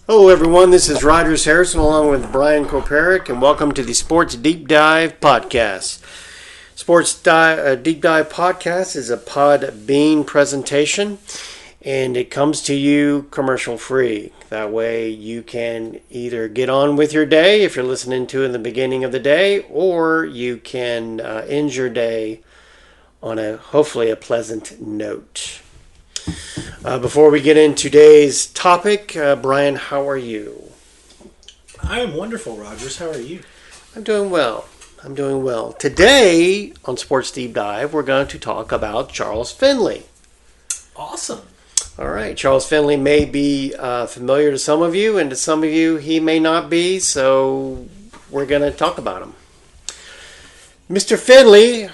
Hello, everyone. This is Rogers Harrison along with Brian Koperick, and welcome to the Sports Deep Dive Podcast. Deep Dive Podcast is a Podbean presentation, and it comes to you commercial free. That way you can either get on with your day if you're listening to it in the beginning of the day, or you can end your day on hopefully a pleasant note. Before we get into today's topic, Brian, how are you? I am wonderful, Rogers. How are you? I'm doing well. Today on Sports Deep Dive, we're going to talk about Charles Finley. Awesome. All right. Charles Finley may be familiar to some of you, and to some of you he may not be, so we're going to talk about him. Mr. Finley,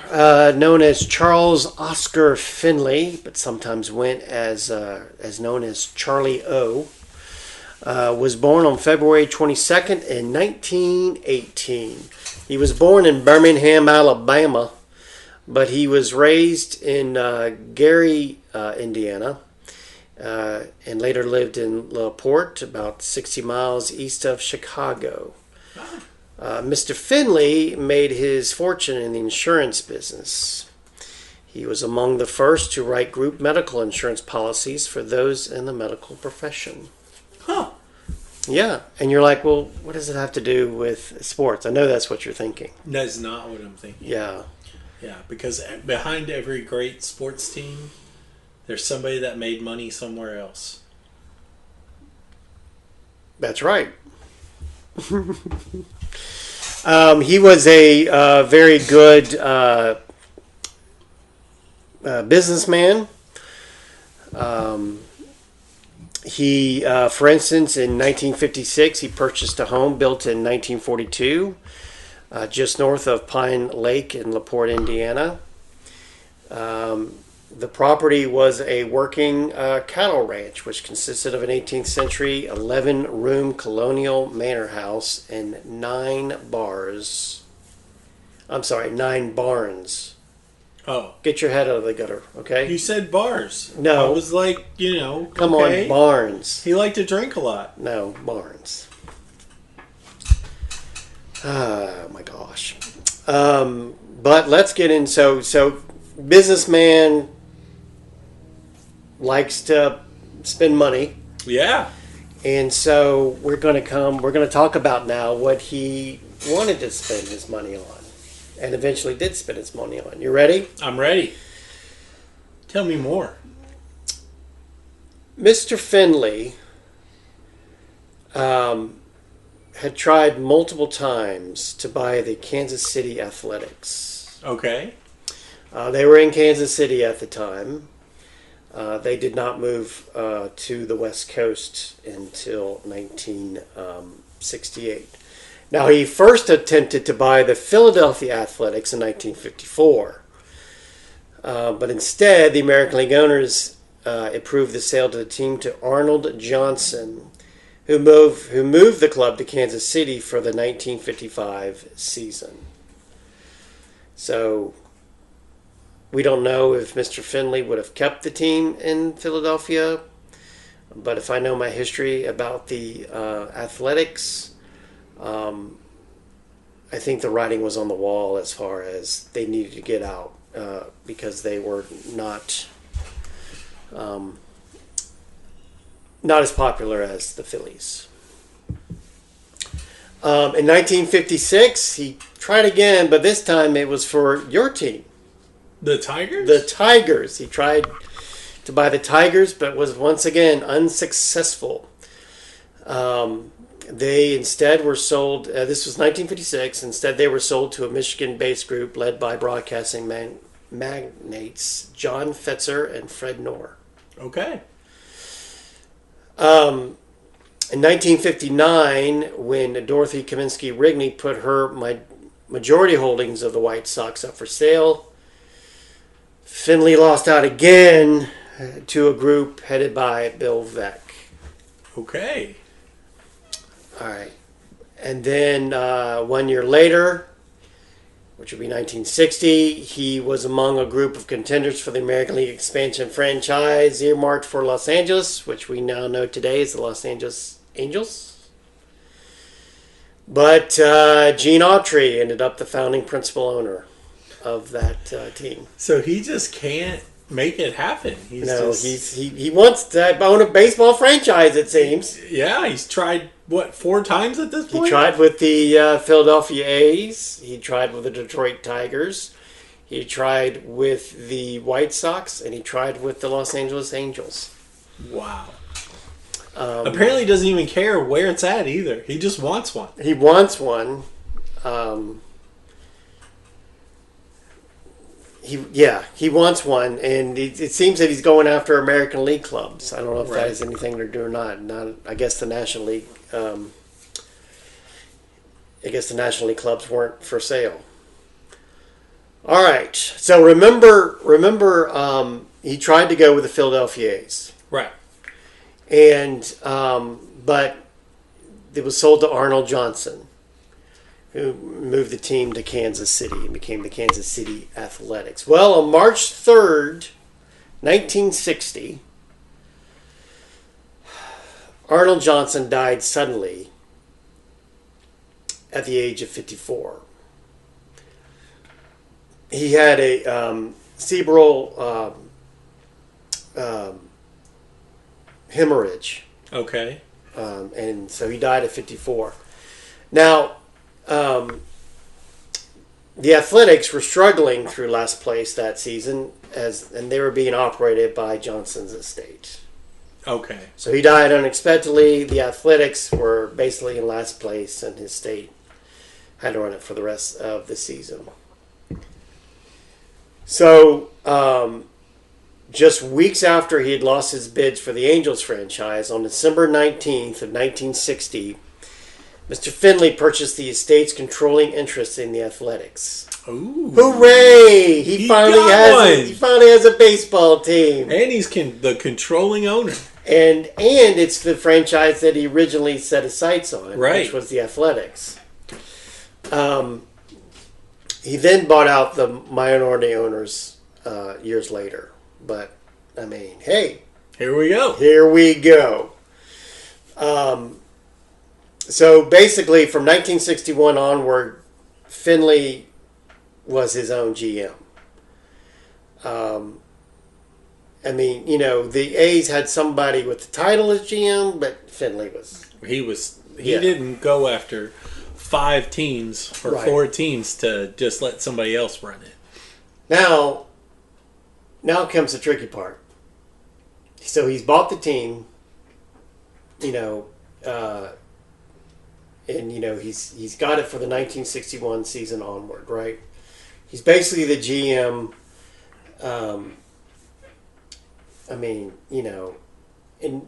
known as Charles Oscar Finley, but sometimes went as known as Charlie O, was born on February 22nd in 1918. He was born in Birmingham, Alabama, but he was raised in Gary, Indiana, and later lived in LaPorte, about 60 miles east of Chicago. Mr. Finley made his fortune in the insurance business. He was among the first to write group medical insurance policies for those in the medical profession. Huh. Yeah, and you're like, well, what does it have to do with sports? I know that's what you're thinking. That's not what I'm thinking. Yeah. Yeah, because behind every great sports team, there's somebody that made money somewhere else. That's right. He was a very good businessman. For instance, in 1956, he purchased a home built in 1942, just north of Pine Lake in LaPorte, Indiana. The property was a working cattle ranch, which consisted of an 18th century 11-room colonial manor house and 9 barns. Oh. Get your head out of the gutter, okay? You said bars. No. I was like, Come okay. on, barns. He liked to drink a lot. No, barns. Oh, my gosh. But let's get in. So businessman likes to spend money. Yeah. And so we're going to talk about now what he wanted to spend his money on and eventually did spend his money on. You ready? I'm ready. Tell me more. Mr. Finley had tried multiple times to buy the Kansas City Athletics. Okay. They were in Kansas City at the time. They did not move to the West Coast until 1968. Now, he first attempted to buy the Philadelphia Athletics in 1954. But instead, the American League owners approved the sale to the team to Arnold Johnson, who moved the club to Kansas City for the 1955 season. So we don't know if Mr. Finley would have kept the team in Philadelphia, but if I know my history about the Athletics, I think the writing was on the wall as far as they needed to get out because they were not as popular as the Phillies. In 1956, he tried again, but this time it was for your team. The Tigers? The Tigers. He tried to buy the Tigers, but was once again unsuccessful. They instead were sold, this was 1956, instead they were sold to a Michigan-based group led by broadcasting magnates John Fetzer and Fred Knorr. Okay. In 1959, when Dorothy Kaminsky Rigney put her majority holdings of the White Sox up for sale, Finley lost out again to a group headed by Bill Veeck. Okay. All right. And then 1 year later, which would be 1960, he was among a group of contenders for the American League expansion franchise earmarked for Los Angeles, which we now know today is the Los Angeles Angels. But Gene Autry ended up the founding principal owner of that team. So he just can't make it happen. He wants to own a baseball franchise, it seems. Yeah, he's tried, 4 times at this point? He tried with the Philadelphia A's. He tried with the Detroit Tigers. He tried with the White Sox. And he tried with the Los Angeles Angels. Wow. Apparently he doesn't even care where it's at either. He just wants one. He wants one. He wants one, and it seems that he's going after American League clubs. I don't know if that has anything to do or not. I guess the National League. I guess the National League clubs weren't for sale. All right. So remember, he tried to go with the Philadelphia A's. Right. And but it was sold to Arnold Johnson, who moved the team to Kansas City and became the Kansas City Athletics. Well, on March 3rd, 1960, Arnold Johnson died suddenly at the age of 54. He had a cerebral hemorrhage. Okay. And so he died at 54. Now, the Athletics were struggling through last place that season, and they were being operated by Johnson's estate. Okay. So he died unexpectedly. The Athletics were basically in last place, and his estate had to run it for the rest of the season. So, just weeks after he had lost his bids for the Angels franchise, on December 19th of 1960, Mr. Finley purchased the estate's controlling interest in the Athletics. Ooh. Hooray! He finally has a baseball team. And he's the controlling owner. And it's the franchise that he originally set his sights on, which was the Athletics. He then bought out the minority owners years later. But, I mean, hey. Here we go. So, basically, from 1961 onward, Finley was his own GM. I mean, the A's had somebody with the title as GM, but Finley was... He didn't go after 5 teams or 4 teams to just let somebody else run it. Now comes the tricky part. So he's bought the team, and he's got it for the 1961 season onward, right? He's basically the GM. And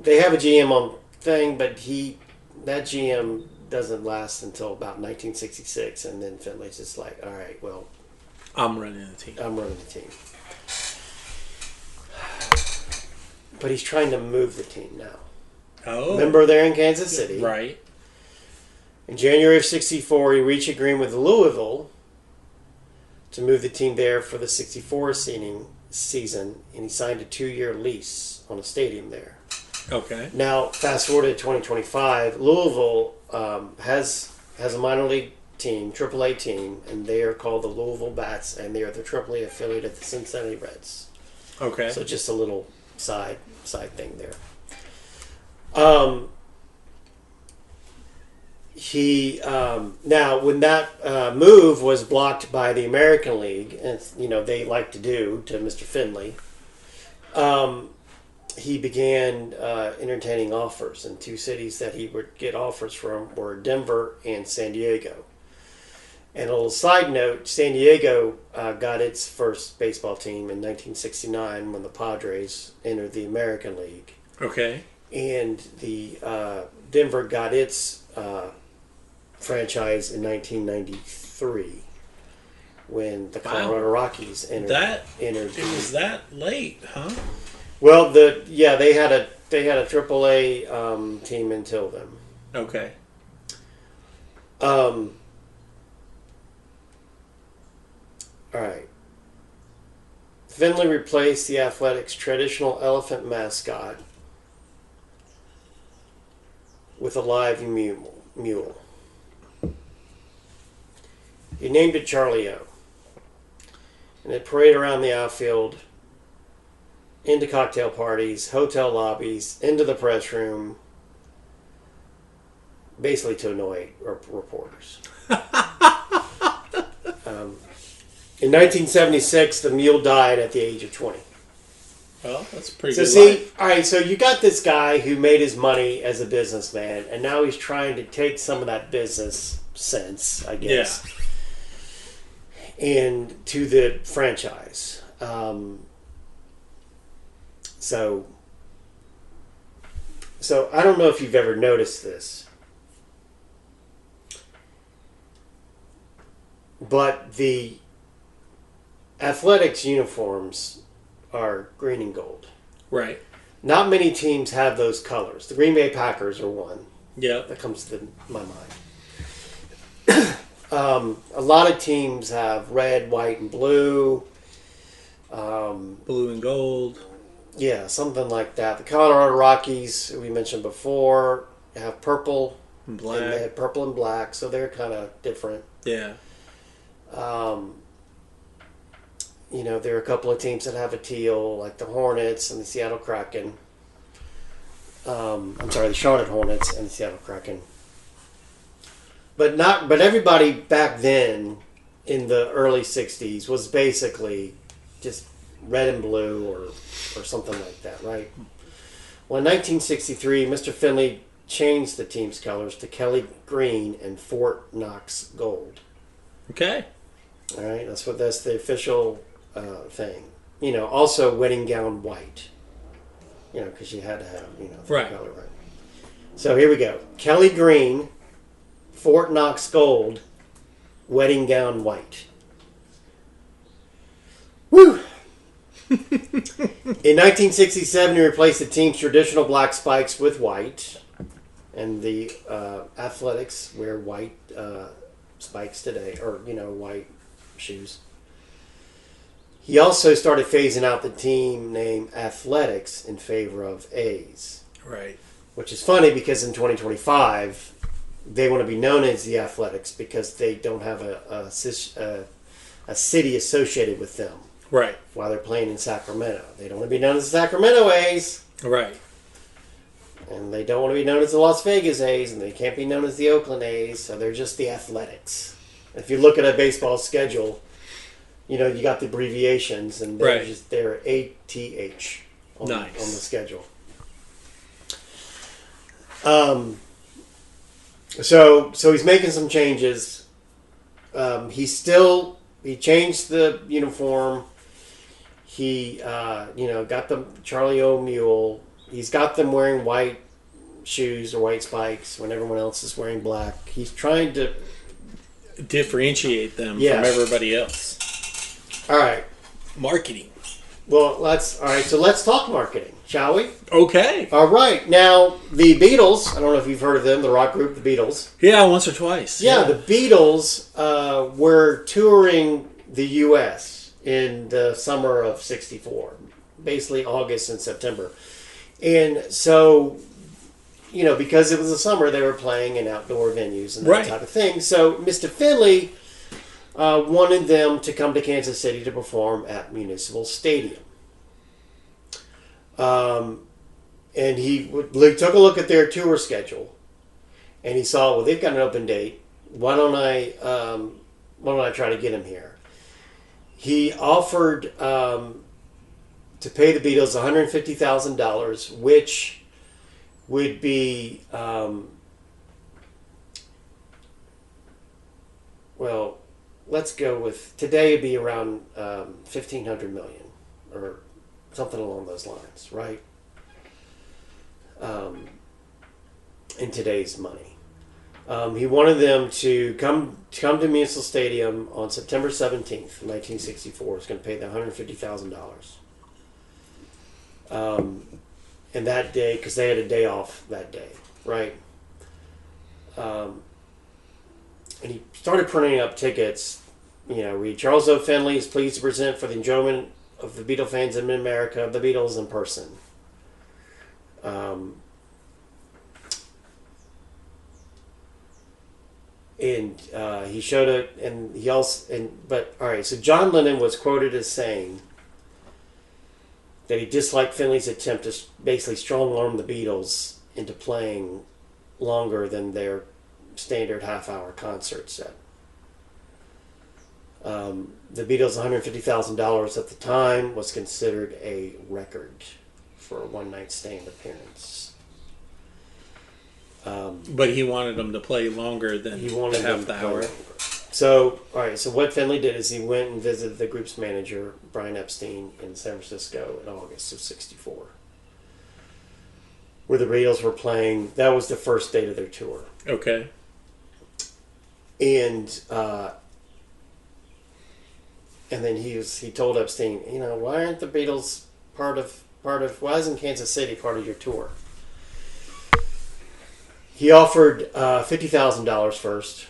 they have a GM on thing, but that GM doesn't last until about 1966, and then Finley's just like, all right, well, I'm running the team. But he's trying to move the team now. Oh. Remember, they're in Kansas City. Right. In January of 64, he reached agreement with Louisville to move the team there for the 64 season, and he signed a 2-year lease on a stadium there. Okay. Now, fast forward to 2025, Louisville has a minor league team, AAA team, and they are called the Louisville Bats, and they are the AAA affiliate of the Cincinnati Reds. Okay. So just a little side thing there. Now when that move was blocked by the American League, and they like to do to Mr. Finley, he began entertaining offers, and 2 cities that he would get offers from were Denver and San Diego. And a little side note, San Diego got its first baseball team in 1969 when the Padres entered the American League. Okay. And the Denver got its franchise in 1993 when the Colorado Rockies entered. It was that late, huh? Well, they had a AAA team until then. Okay. All right. Finley replaced the Athletics' traditional elephant mascot with a live mule. He named it Charlie O. And it paraded around the outfield, into cocktail parties, hotel lobbies, into the press room, basically to annoy reporters. In 1976, the mule died at the age of 20. Well, that's a pretty so good see, life. all right, so you got this guy who made his money as a businessman, and now he's trying to take some of that business sense, I guess, and to the franchise. So I don't know if you've ever noticed this, but the Athletics uniforms are green and gold. Right. Not many teams have those colors. The Green Bay Packers are one. Yeah. That comes to my mind. A lot of teams have red, white, and blue. Blue and gold. Yeah, something like that. The Colorado Rockies, we mentioned before, have purple and black. And they have purple and black, so they're kind of different. Yeah. There are a couple of teams that have a teal, like the Hornets and the Seattle Kraken. The Charlotte Hornets and the Seattle Kraken. But everybody back then, in the early '60s, was basically just red and blue or something like that, right? Well, in 1963, Mr. Finley changed the team's colors to Kelly green and Fort Knox gold. Okay. All right, that's the official thing. Also wedding gown white. Because you had to have right. Color right. So here we go. Kelly green, Fort Knox gold, wedding gown white. Woo! In 1967, he replaced the team's traditional black spikes with white, and the Athletics wear white spikes today, or white shoes. He also started phasing out the team name Athletics in favor of A's. Right. Which is funny because in 2025, they want to be known as the Athletics because they don't have a city associated with them. Right. While they're playing in Sacramento. They don't want to be known as the Sacramento A's. Right. And they don't want to be known as the Las Vegas A's, and they can't be known as the Oakland A's, so they're just the Athletics. If you look at a baseball schedule, you got the abbreviations, and they're ATH on the schedule. So he's making some changes. He changed the uniform. He got the Charlie O mule. He's got them wearing white shoes or white spikes when everyone else is wearing black. He's trying to differentiate them from everybody else. All right. Marketing. Well, so let's talk marketing, shall we? Okay. All right. Now, the Beatles, I don't know if you've heard of them, the rock group, the Beatles. Yeah, once or twice. Yeah, the Beatles were touring the U.S. in the summer of '64, basically August and September. And so, because it was the summer, they were playing in outdoor venues and that type of thing. So Mr. Finley wanted them to come to Kansas City to perform at Municipal Stadium. And he took a look at their tour schedule, and he saw, well, they've got an open date. Why don't I try to get him here? He offered to pay the Beatles $150,000, which would be let's go with today. It'd be around $1,500 million or something along those lines, right? In today's money, he wanted them to come to Municipal Stadium on September 17th, 1964. It's going to pay them $150,000. And that day, because they had a day off that day, right? And he started printing up tickets. Read Charles O. Finley is pleased to present for the enjoyment of the Beatle fans in America, the Beatles in person. And he showed it, and he also, but all right. So John Lennon was quoted as saying that he disliked Finley's attempt to basically strong-arm the Beatles into playing longer than their standard half-hour concert set. The Beatles' $150,000 at the time was considered a record for a one-night stand appearance. But he wanted them to play longer than half the hour. So, all right. So what Finley did is he went and visited the group's manager, Brian Epstein, in San Francisco in August of '64, where the Beatles were playing. That was the first date of their tour. Okay. And then he told Epstein, why aren't the Beatles part of why isn't Kansas City part of your tour? He offered $50,000 first,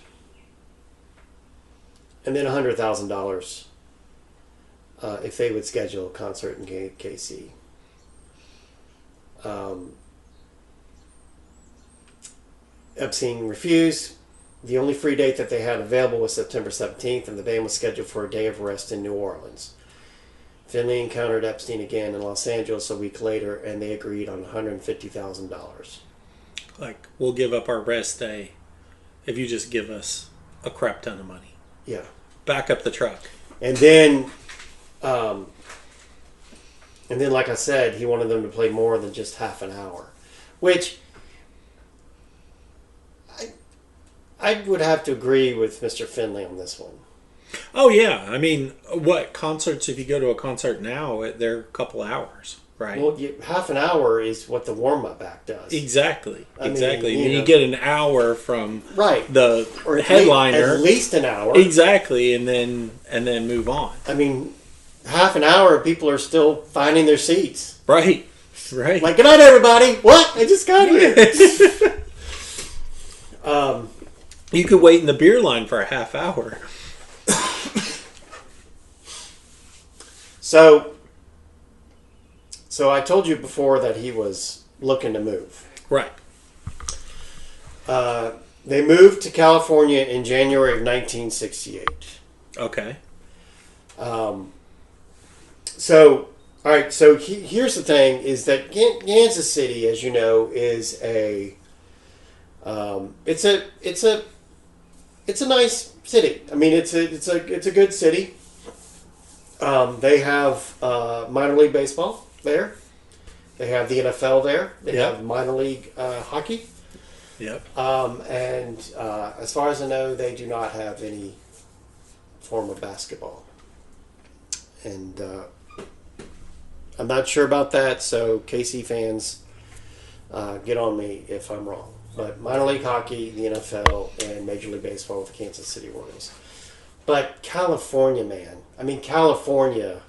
and then $100,000 if they would schedule a concert in KC. Epstein refused. The only free date that they had available was September 17th, and the band was scheduled for a day of rest in New Orleans. Finley encountered Epstein again in Los Angeles a week later, and they agreed on $150,000. Like, we'll give up our rest day if you just give us a crap ton of money. Yeah. Back up the truck. And then, like I said, he wanted them to play more than just half an hour, which I would have to agree with Mr. Finley on this one. Oh, yeah. I mean, what concerts, if you go to a concert now, they're a couple hours, right? Well, half an hour is what the warm-up act does. Exactly. I exactly. mean, you get an hour from right. the or headliner. At least an hour. Exactly, and then move on. I mean, half an hour, people are still finding their seats. Right. Right. Like, good night, everybody. What? I just got here. You could wait in the beer line for a half hour. So I told you before that he was looking to move. Right. They moved to California in January of 1968. Okay. So, all right. So here's the thing: is that Kansas City, as you know, is it's a nice city. I mean, it's a good city. They have minor league baseball there. They have the NFL there. They have minor league hockey. Yep. And as far as I know, they do not have any form of basketball. And I'm not sure about that, so KC fans, get on me if I'm wrong. But minor league hockey, the NFL, and Major League Baseball with the Kansas City Royals. But California, man. I mean, California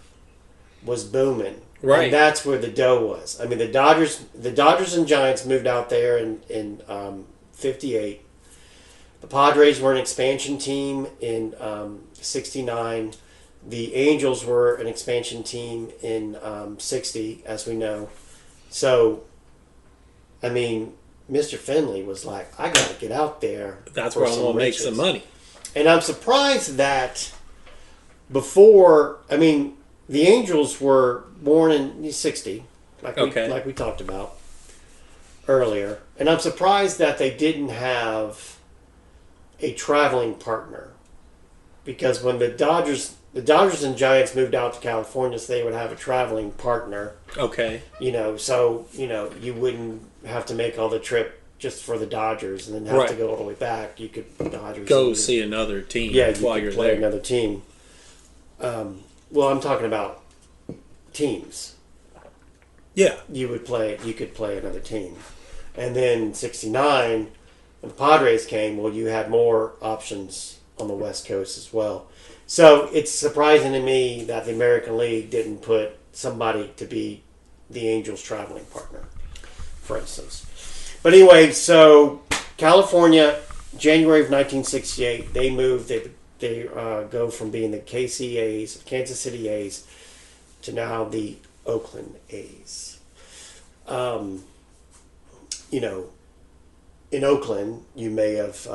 was booming. Right. And that's where the dough was. I mean, the Dodgers and Giants moved out there in 58. The Padres were an expansion team in 69. The Angels were an expansion team in 60, as we know. So, I mean, Mr. Finley was like, I got to get out there. That's where I'm going to make some money. And I'm surprised that before, I mean, the Angels were born in 60, like we talked about earlier. And I'm surprised that they didn't have a traveling partner. Because when the Dodgers and Giants moved out to California, so they would have a traveling partner. Okay. So you wouldn't have to make all the trip just for the Dodgers and then have to go all the way back. You could go see another team. Yeah, while you could you're play there. another team. Well, I'm talking about teams. Yeah. You could play another team. And then 69, when the Padres came, well, you had more options on the West Coast as well. So it's surprising to me that the American League didn't put somebody to be the Angels' traveling partner, for instance. But anyway, so California, January of 1968, they moved. They go from being the KC Kansas City A's, to now the Oakland A's. In in Oakland, you may have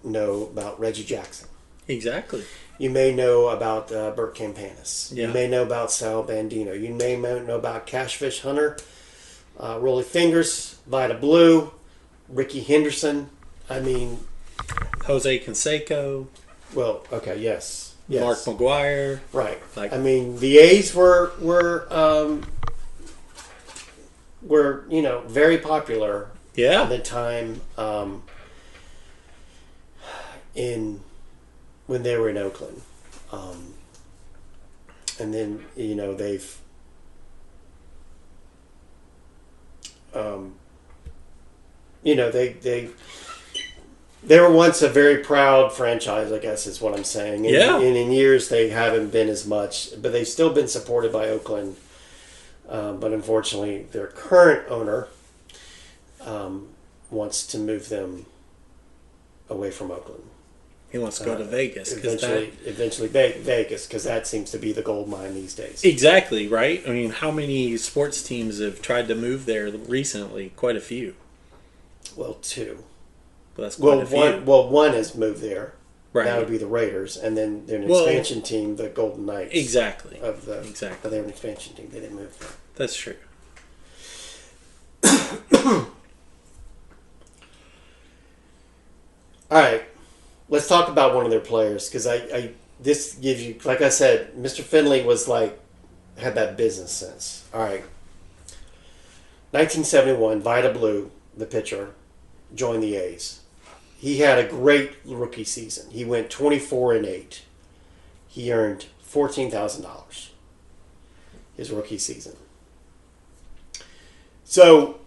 know about Reggie Jackson. Exactly. You may know about Burt Campanis. Yeah. You may know about Sal Bandino. You may know about Cashfish Hunter, Rolly Fingers, Vita Blue, Ricky Henderson. I mean, Jose Canseco. Well, okay, yes. Mark McGuire. Right. I mean, the A's were very popular. Yeah. At the time when they were in Oakland, and then they've they were once a very proud franchise, I guess is what I'm saying. And in years they haven't been as much, but they've still been supported by Oakland. But unfortunately, their current owner wants to move them away from Oakland. He wants to go to Vegas. Eventually Vegas, because that seems to be the gold mine these days. Exactly, right? I mean, how many sports teams have tried to move there recently? Quite a few. Well, two. Well, that's quite a few. One has moved there. Right. That would be the Raiders. And then they're an expansion team, the Golden Knights. Exactly. Exactly. They were an expansion team. They didn't move there. That's true. All right. Let's talk about one of their players, because this gives you, like I said, Mr. Finley had that business sense. All right. 1971, Vita Blue, the pitcher, joined the A's. He had a great rookie season. He went 24-8. He earned $14,000 his rookie season. So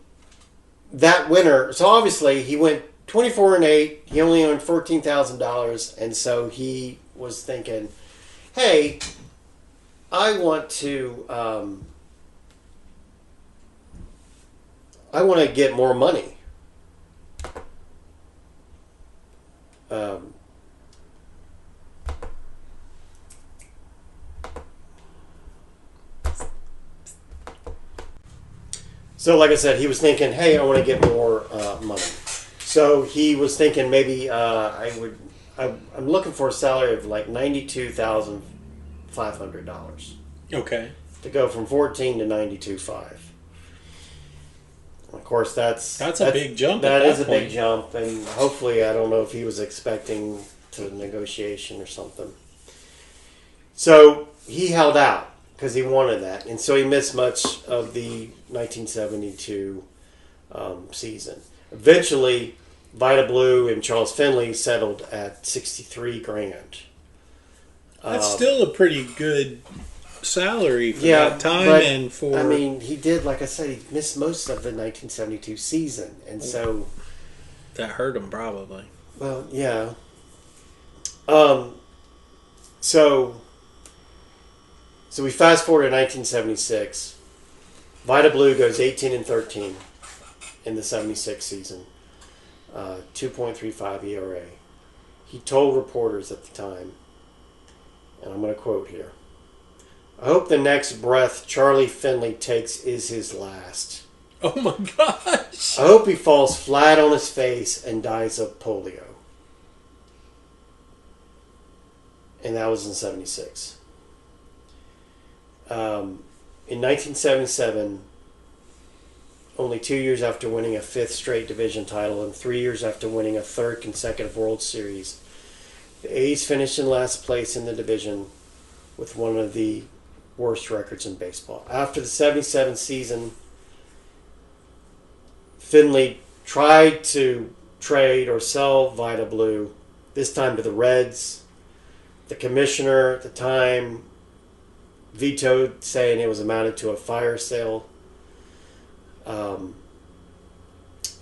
that winter, obviously he went 24-8. He only earned $14,000, and so he was thinking, "Hey, I want to get more money." So, like I said, he was thinking, "Hey, I want to get more money." So he was thinking maybe I'm looking for a salary of like $92,500. Okay. To go from 14 to 92.5. Of course, that's a big jump. That is a big jump, and hopefully, I don't know if he was expecting to negotiation or something. So he held out because he wanted that, and so he missed much of the 1972 season. Eventually, Vita Blue and Charles Finley settled at $63,000. That's still a pretty good salary for that time, and for. I mean, he did, like I said, he missed most of the 1972 season, and so that hurt him probably. Well, yeah. So we fast forward to 1976. Vita Blue goes 18-13 in the 76 season. 2.35 ERA. He told reporters at the time, and I'm going to quote here, "I hope the next breath Charlie Finley takes is his last. Oh my gosh. I hope he falls flat on his face and dies of polio." And that was in 76. In 1977, only 2 years after winning a fifth straight division title and 3 years after winning a third consecutive World Series, the A's finished in last place in the division with one of the worst records in baseball. After the 77 season, Finley tried to trade or sell Vita Blue, this time to the Reds. The commissioner at the time vetoed, saying it was amounted to a fire sale.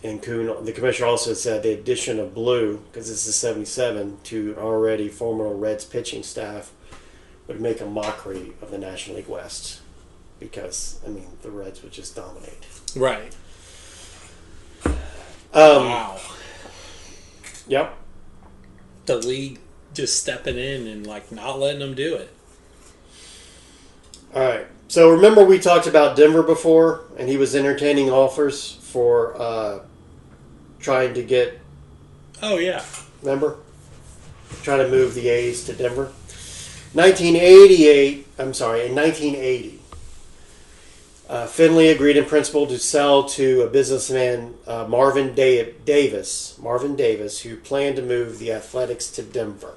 And the commissioner also said the addition of Blue, because this is 77, to already formidable Reds pitching staff would make a mockery of the National League West, because, I mean, the Reds would just dominate. Right. Wow. Yep. The league just stepping in and not letting them do it. All right. So remember we talked about Denver before, and he was entertaining offers for trying to get... Oh, yeah. Remember? Trying to move the A's to Denver. In 1980, Finley agreed in principle to sell to a businessman, Marvin Davis, who planned to move the Athletics to Denver.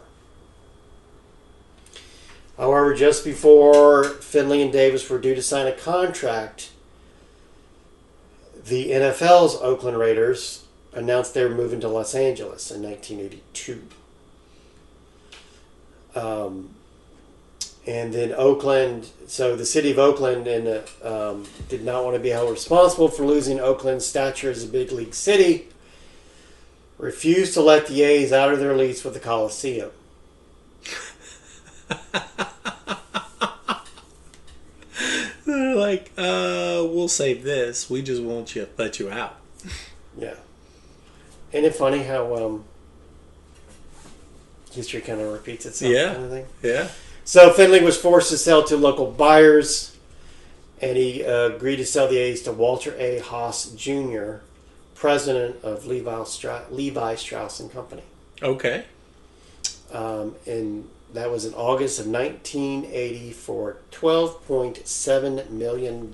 However, just before Finley and Davis were due to sign a contract, the NFL's Oakland Raiders announced they were moving to Los Angeles in 1982. And then Oakland, so the city of Oakland did not want to be held responsible for losing Oakland's stature as a big league city, refused to let the A's out of their lease with the Coliseum. They're like, we'll save this. We just won't let you out. Yeah. Isn't it funny how history kind of repeats itself? Yeah. Kind of thing? Yeah. So Finley was forced to sell to local buyers, and he agreed to sell the A's to Walter A. Haas Jr., president of Levi Strauss and Company. Okay. And that was in August of 1980 for $12.7 million.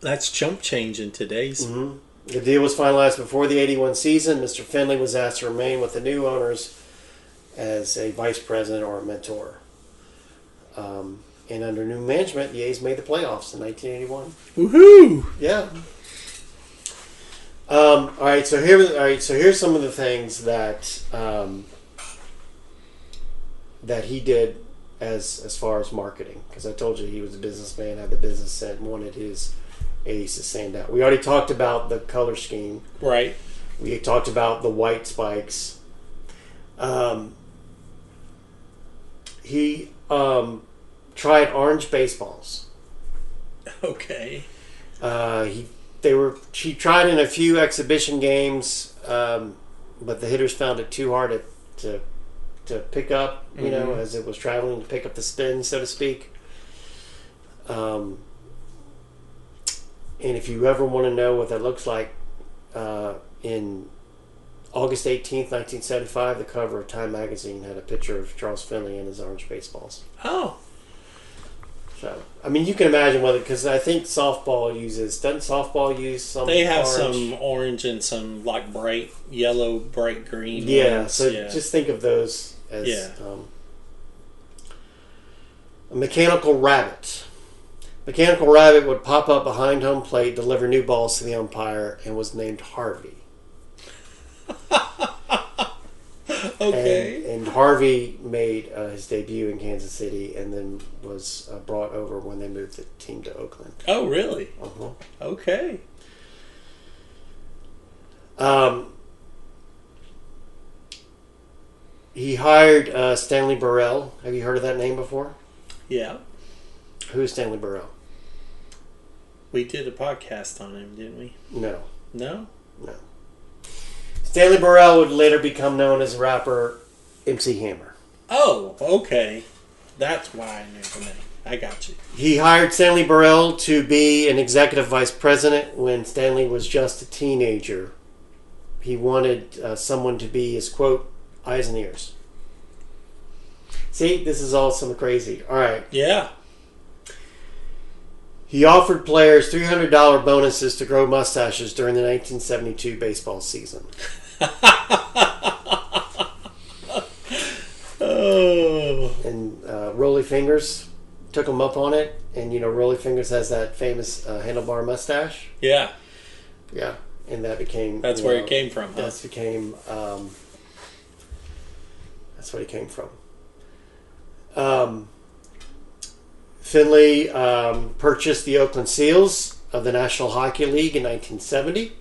That's chump change in today's. Mm-hmm. The deal was finalized before the 81 season. Mr. Finley was asked to remain with the new owners as a vice president or a mentor. And under new management, the A's made the playoffs in 1981. Woohoo! Yeah. All right. So here's some of the things that that he did as far as marketing, because I told you he was a businessman, had the business set, and wanted his A's to stand out. We already talked about the color scheme. Right. We talked about the white spikes. He tried orange baseballs. Okay. She tried in a few exhibition games, but the hitters found it too hard to pick up, as it was traveling, to pick up the spin, so to speak. And if you ever want to know what that looks like, in August 18th, 1975, the cover of Time magazine had a picture of Charles Finley and his orange baseballs. Oh. So, I mean, you can imagine whether, because I think softball doesn't softball use some They have orange? some orange and some like bright yellow, bright green. Yeah, ones. so just think of those as a mechanical rabbit. Mechanical rabbit would pop up behind home plate, deliver new balls to the umpire, and was named Harvey. Okay. And Harvey made his debut in Kansas City, and then was brought over when they moved the team to Oakland. Oh, really? Uh-huh. Okay. He hired Stanley Burrell. Have you heard of that name before? Yeah. Who's Stanley Burrell? We did a podcast on him, didn't we? No. No? No. Stanley Burrell would later become known as rapper MC Hammer. Oh, okay. That's why I knew the name. I got you. He hired Stanley Burrell to be an executive vice president when Stanley was just a teenager. He wanted someone to be his, quote, eyes and ears. See, this is all some crazy. All right. Yeah. He offered players $300 bonuses to grow mustaches during the 1972 baseball season. Oh. And Rollie Fingers took him up on it. And, Rollie Fingers has that famous handlebar mustache. Yeah. Yeah. And that became... That's where it came from, huh? That's what he came from. Finley purchased the Oakland Seals of the National Hockey League in 1970,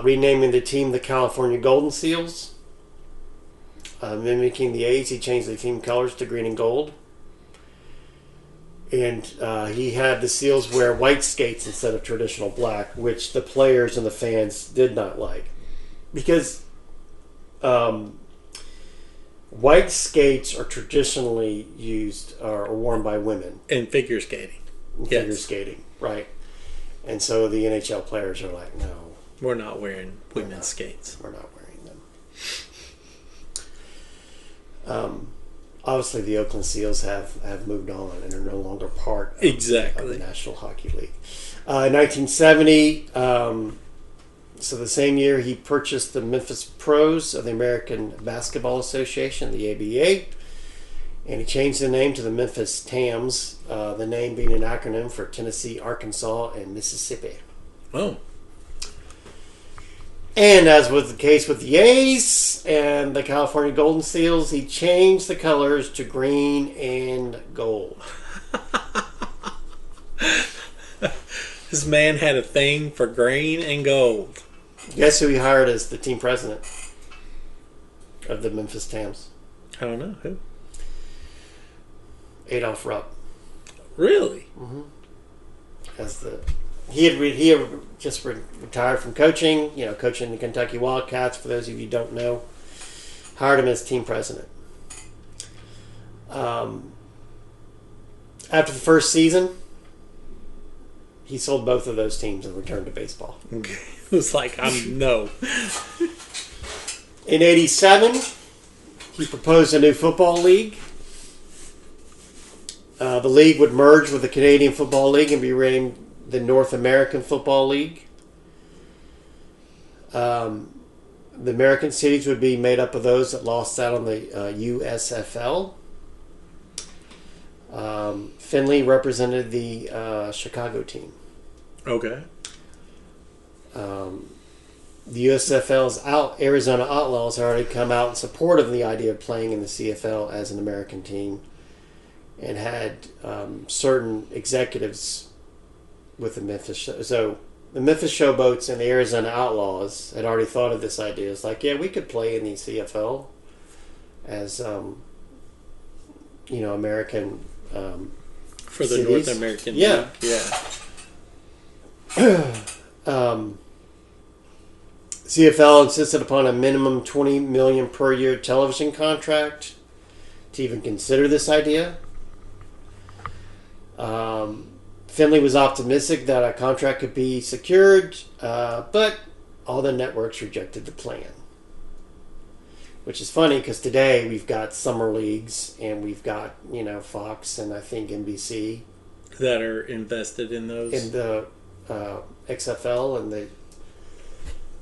renaming the team the California Golden Seals. Mimicking the A's, he changed the team colors to green and gold. And he had the Seals wear white skates instead of traditional black, which the players and the fans did not like. Because white skates are traditionally used or worn by women. In figure skating. in figure skating, right? And so the NHL players are like, no. We're not wearing women's skates. We're not wearing them. Obviously, the Oakland Seals have moved on and are no longer part of the National Hockey League. In 1970, so the same year, he purchased the Memphis Pros of the American Basketball Association, the ABA, and he changed the name to the Memphis Tams, the name being an acronym for Tennessee, Arkansas, and Mississippi. Oh. And as was the case with the A's and the California Golden Seals, he changed the colors to green and gold. This man had a thing for green and gold. Guess who he hired as the team president of the Memphis Tams? I don't know. Who? Adolph Rupp. Really? Mm-hmm. He had just retired from coaching, coaching the Kentucky Wildcats, for those of you who don't know. Hired him as team president. After the first season, he sold both of those teams and returned to baseball. Okay. It was like, no. In 87, he proposed a new football league. The league would merge with the Canadian Football League and be renamed the North American Football League. The American cities would be made up of those that lost out on the USFL. Finley represented the Chicago team. Okay. The USFL's Arizona Outlaws had already come out in support of the idea of playing in the CFL as an American team, and had certain executives with the Memphis. So the Memphis Showboats and the Arizona Outlaws had already thought of this idea. It's like, yeah, we could play in the CFL as American for the cities. North American League. CFL insisted upon a minimum $20 million per year television contract to even consider this idea. Finley was optimistic that a contract could be secured, but all the networks rejected the plan. Which is funny because today we've got summer leagues and we've got, Fox and I think NBC. That are invested in those? In the XFL and the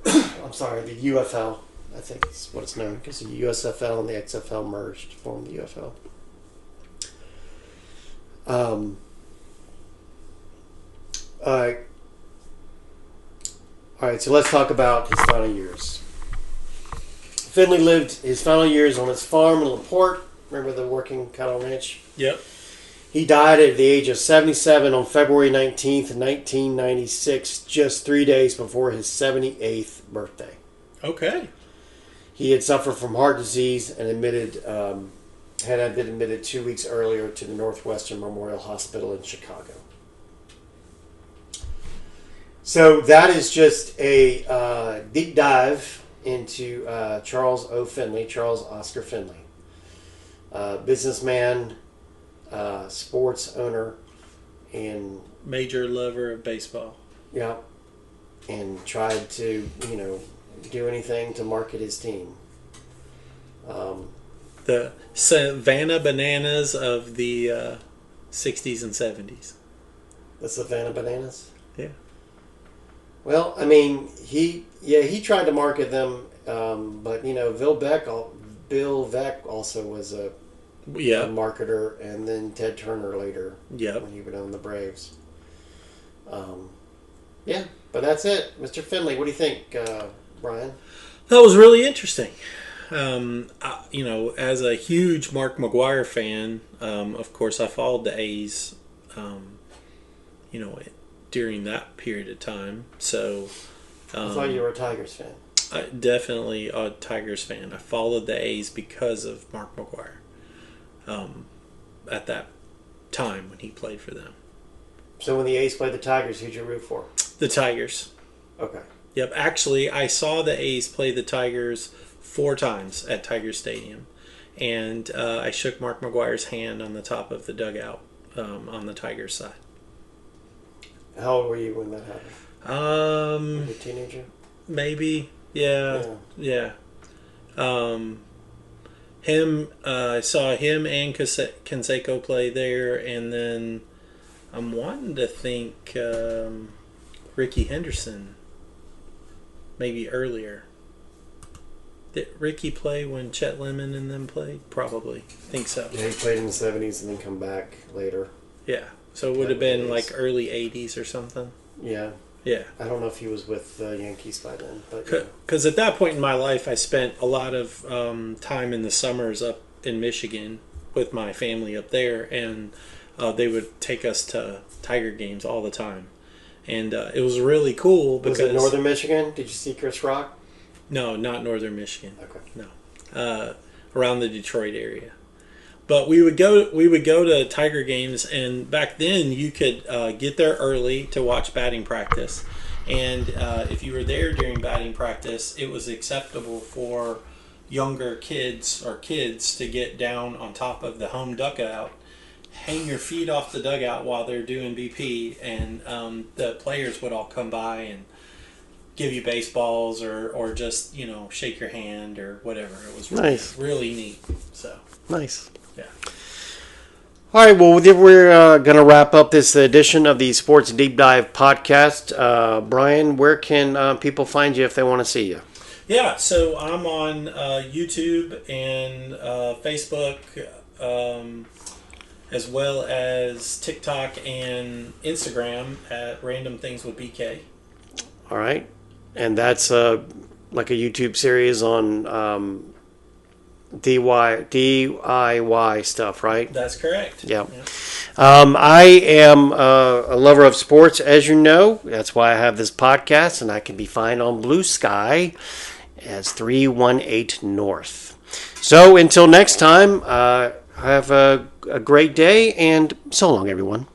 the UFL, I think is what it's known, because the USFL and the XFL merged to form the UFL. All right, so let's talk about his final years. Finley lived his final years on his farm in LaPorte. Remember the working cattle ranch? Yep. He died at the age of 77 on February 19th, 1996, just 3 days before his 78th birthday. Okay. He had suffered from heart disease and had been admitted 2 weeks earlier to the Northwestern Memorial Hospital in Chicago. So that is just a deep dive into Charles Oscar Finley. Businessman, sports owner, and major lover of baseball. Yeah, and tried to do anything to market his team. The Savannah Bananas of the 60s and 70s. The Savannah Bananas? Yeah. Well, I mean, he tried to market them, but Bill Veeck also was a marketer, and then Ted Turner later when he would own the Braves. But that's it. Mr. Finley, what do you think, Brian? That was really interesting. As a huge Mark McGwire fan, of course, I followed the A's, during that period of time. So I thought you were a Tigers fan. Definitely a Tigers fan. I followed the A's because of Mark McGwire at that time when he played for them. So when the A's played the Tigers, who'd you root for? The Tigers. Okay. Yep. Actually, I saw the A's play the Tigers 4 times at Tiger Stadium. And I shook Mark McGwire's hand on the top of the dugout on the Tigers side. How old were you when that happened? Were you a teenager? Maybe. Yeah. I saw him and Canseco play there, and then I'm wanting to think Ricky Henderson, maybe earlier. Did Ricky play when Chet Lemon and them played? Probably. Think so. Yeah, he played in the 70s and then come back later. Yeah. So it would have been like early 80s or something. Yeah. Yeah. I don't know if he was with the Yankees by then. Because at that point in my life, I spent a lot of time in the summers up in Michigan with my family up there, and they would take us to Tiger games all the time. And it was really cool because... Was it Northern Michigan? Did you see Chris Rock? No, not Northern Michigan. Okay. No. Around the Detroit area. But we would go to Tiger games, and back then you could get there early to watch batting practice. And if you were there during batting practice, it was acceptable for younger kids to get down on top of the home dugout, hang your feet off the dugout while they're doing BP, and the players would all come by and give you baseballs or just, shake your hand or whatever. It was really, nice. Really neat. So nice. Yeah. All right, well, we're going to wrap up this edition of the Sports Deep Dive podcast. Brian, where can people find you if they want to see you? Yeah, so I'm on YouTube and Facebook, as well as TikTok and Instagram at Random Things with BK. All right. And that's like a YouTube series on DIY stuff, right? That's correct. Yeah. I am a lover of sports, as you know. That's why I have this podcast, and I can be found on Blue Sky as 318 North. So until next time, have a great day, and so long, everyone.